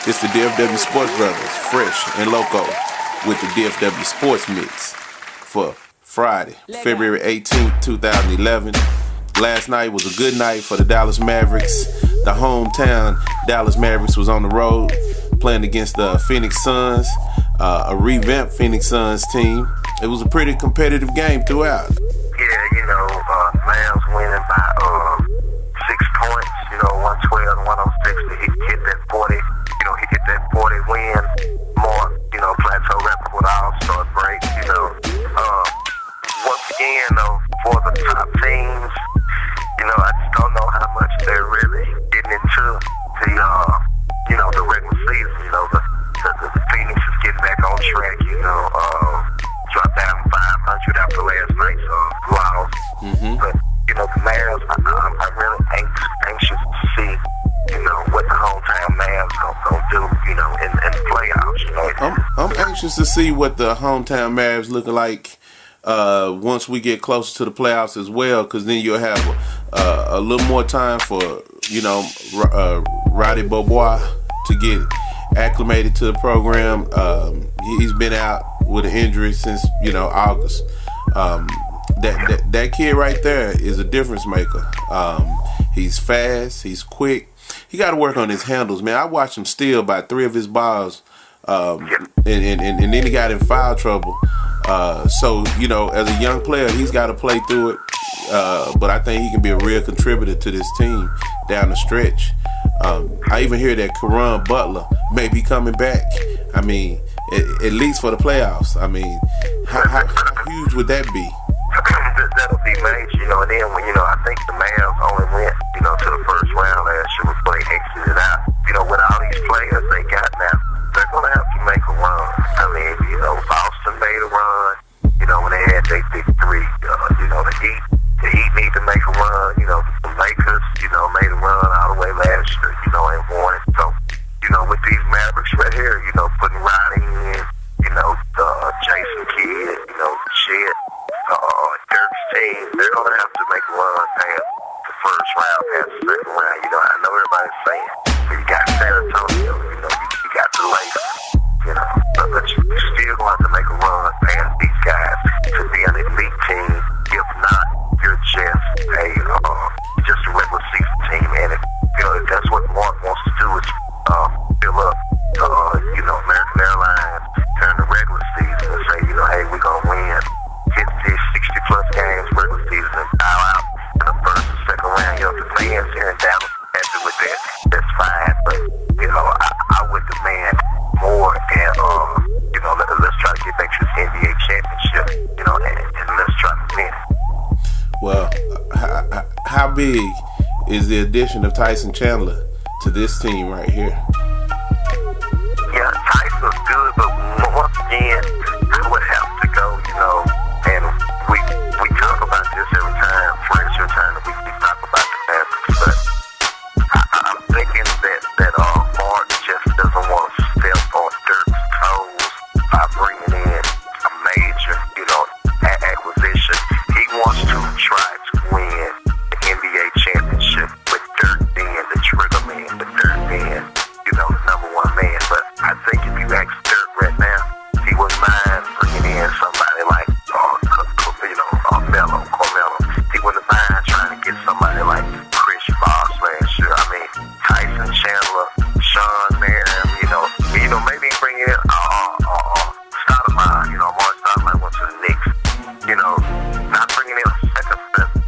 It's the DFW Sports Brothers, Fressh and Loco, with the DFW Sports Mix for Friday, February 18th, 2011. Last night was a good night for the Dallas Mavericks. The hometown Dallas Mavericks was on the road playing against the Phoenix Suns, a revamped Phoenix Suns team. It was a pretty competitive game throughout. Mavs winning by 6 points, 112 to 106. He hit that 40, he hit that 40 win mark, plateau right before the All-Star break, Once again, though, for the top teams, I just don't know how much they're really getting into the regular season, the Phoenix is getting back on track, dropped down 500 after last night's loss. But, the Mavs, I'm really anxious to see, what the hometown Mavs gonna do, in the playoffs, I'm anxious to see what the hometown Mavs look like once we get closer to the playoffs as well, because then you'll have a little more time for, Roddy Bobois to get acclimated to the program. He's been out with an injury since, August. That kid right there is a difference maker. He's fast. He's quick. He got to work on his handles, man. I watched him steal by 3 of his balls, and then he got in foul trouble. So, as a young player, he's got to play through it. But I think he can be a real contributor to this team down the stretch. I even hear that Caron Butler may be coming back. I mean, at least for the playoffs. I mean, how huge would that be? That'll be major, and then when, I think the Mavs only went, to the first round last year before they exited out. With all these players they got now, they're going to have to make a run. I mean, Boston made a run, when they had their big three. The Heat need to make a run. The Lakers, made a run all the way last year, and won it. So, with these Mavericks right here, putting Roddy in, the Jason Kidd, Shed, Dirk's team, they're going to have to make a run past the first round, past the second round. I know everybody's saying, you got San Antonio, you got the Lakers, but you still going to have to make a run past these guys to be an elite team. If not, you're just a regular season team, and if that's what Mark wants to do is fill up, American Airlines during the regular season and say, hey, we're gonna win 50, 60 plus games regular season and bow out in the first and second round. The fans here in Dallas happy with that. That's fine, but I would demand more, and let's try to get back to this NBA championship, and let's try to win it. Well, how big is the addition of Tyson Chandler to this team right here? Yeah, Tyson's good, but once again, I would have to go, and we talk about this every time, every time that we talk about the Mavericks, but I'm thinking that Mark just doesn't want to step on Dirk's toes by bringing in a major, acquisition. He wants to try to win the NBA championship with Dirk being the trigger man, with Dirk being, the number one man. But I think if you ask Dirk right now, he wouldn't mind bringing in somebody like Carmelo. He wouldn't mind trying to get somebody like Chris Bosh last year. I mean, Tyson Chandler, Sean Marion, maybe bring in Stoudemire, Mark Stoudemire went to the Knicks. Not bringing in a second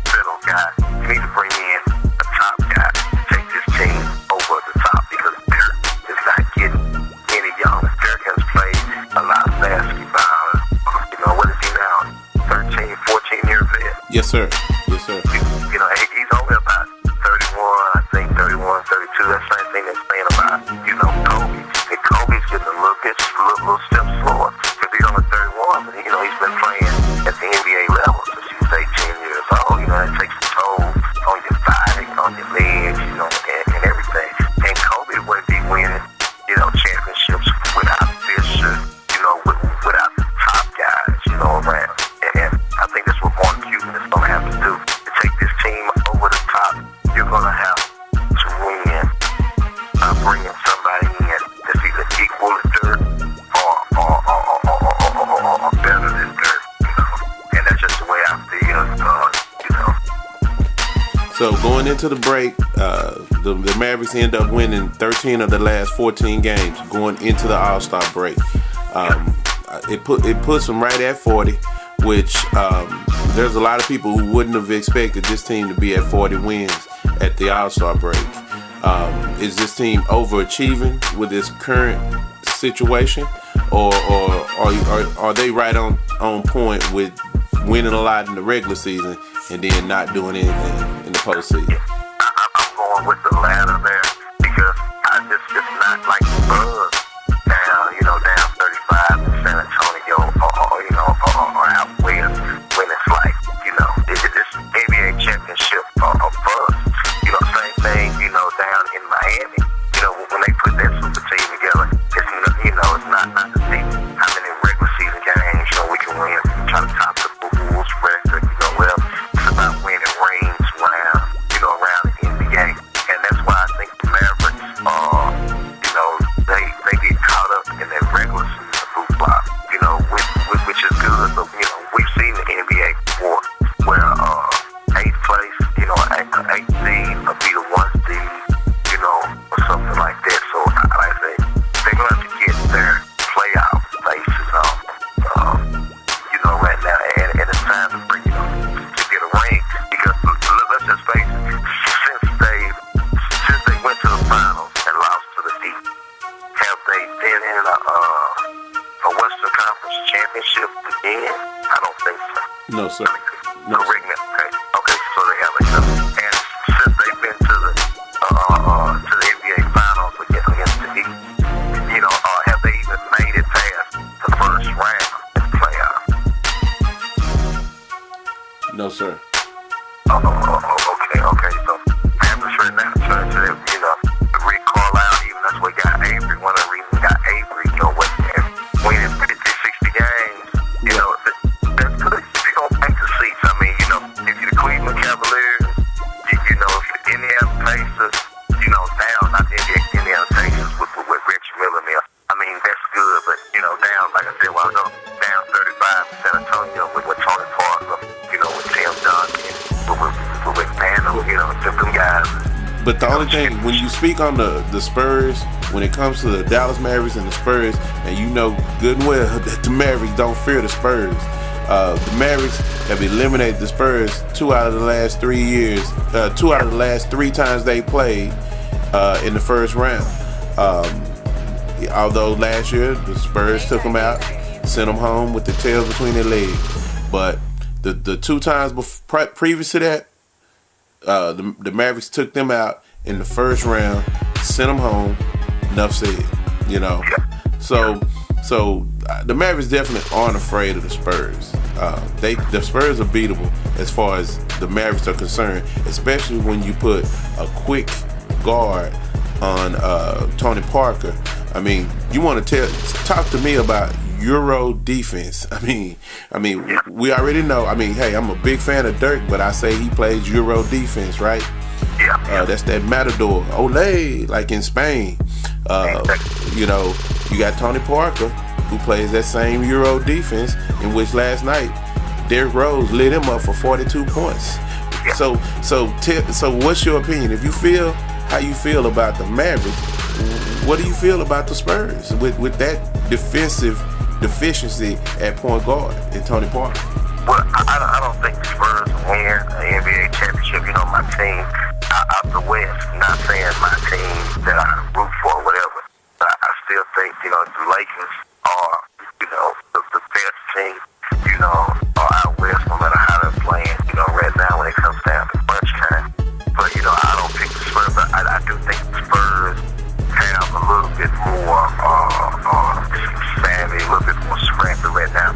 fiddle guy. You need to bring in a top guy to take this team over the top, because Dirk is not getting any younger. Dirk has played a lot of basketball. What is he now? 13, 14 years vet? Yes, sir. Yes, sir. He's only about 31, I think 31, 32. That's the same thing they're saying about, Kobe. And Kobe's getting a little step slower, because he's only 31, but he's been playing at the NBA level since he was 18 years old. It takes a toll on your body, on your legs, and everything. And Kobe wouldn't be winning, championships without Fisher, without the top guys, around. And I think that's what Mark Cuban is going to have to do. So going into the break, the Mavericks end up winning 13 of the last 14 games going into the All-Star break. It puts them right at 40, which there's a lot of people who wouldn't have expected this team to be at 40 wins at the All-Star break. Is this team overachieving with this current situation, or are they right on point with winning a lot in the regular season and then not doing anything in the postseason? I'm going with the latter there because it's not like Buzz down 35 in San Antonio or out west when it's like, it's NBA championship or Buzz. Same thing, down in Miami. When they put that super team together, it's not the team. How many regular season games, we can win, try to top the Bulls record, it's about winning rings around the NBA. And that's why I think the Mavericks, they get caught up in that regular season hoopla, which is good. But, we've seen the NBA before where 8th place, 8th seed will be the 1 seed, or something like that. So, like I say, they're going to have to get their playoff bases on, right now. And it's time to bring, to get a ring. Because let's just face it, since they went to the finals and lost to the Heat, have they been in a Western Conference championship again? I don't think so. No, sir. No. Correct me. Okay, so they haven't. And since they've been to the NBA finals against the Heat, have they even made it past the first round in the playoffs? No, sir. Okay. So Mavericks right now turn to them, Rick Carlisle, even that's what got Avery. One of the reasons got Avery, winning 50, 60 games. That's good. They're gonna take the seats. I mean, if you're the Cleveland Cavaliers, if you're the Indiana Pacers, down, not the Indiana Pacers with Reggie Miller there. I mean, that's good, but down, like I said a while ago, down 35 in San Antonio with Tony Parker, with Tim Duncan, with Pano, them guys. But the only thing, when you speak on the Spurs, when it comes to the Dallas Mavericks and the Spurs, and good and well that the Mavericks don't fear the Spurs. The Mavericks have eliminated the Spurs 2 out of the last 3 years, 2 out of the last 3 times they played in the first round. Although last year the Spurs took them out, sent them home with the tail between their legs. But the 2 times previous to that, the Mavericks took them out in the first round, sent them home. Enough said, So the Mavericks definitely aren't afraid of the Spurs. The Spurs are beatable as far as the Mavericks are concerned, especially when you put a quick guard on Tony Parker. I mean, you want to talk to me about Euro defense. I mean, we already know. I mean, hey, I'm a big fan of Dirk, but I say he plays Euro defense, right? That's that matador, ole, like in Spain. You got Tony Parker, who plays that same Euro defense, in which last night Derrick Rose lit him up for 42 points. So what's your opinion? If you feel how you feel about the Mavericks, what do you feel about the Spurs with that defensive deficiency at point guard in Tony Parker? Well, I don't think the Spurs win an NBA championship. My team out the West, not saying my team that I root for or whatever. I still think, the Lakers are, the best team, out West, no matter how they're playing, right now when it comes down to crunch time. But, I don't think the Spurs, but I do think the Spurs have a little bit more savvy, a little bit more scrappy right now.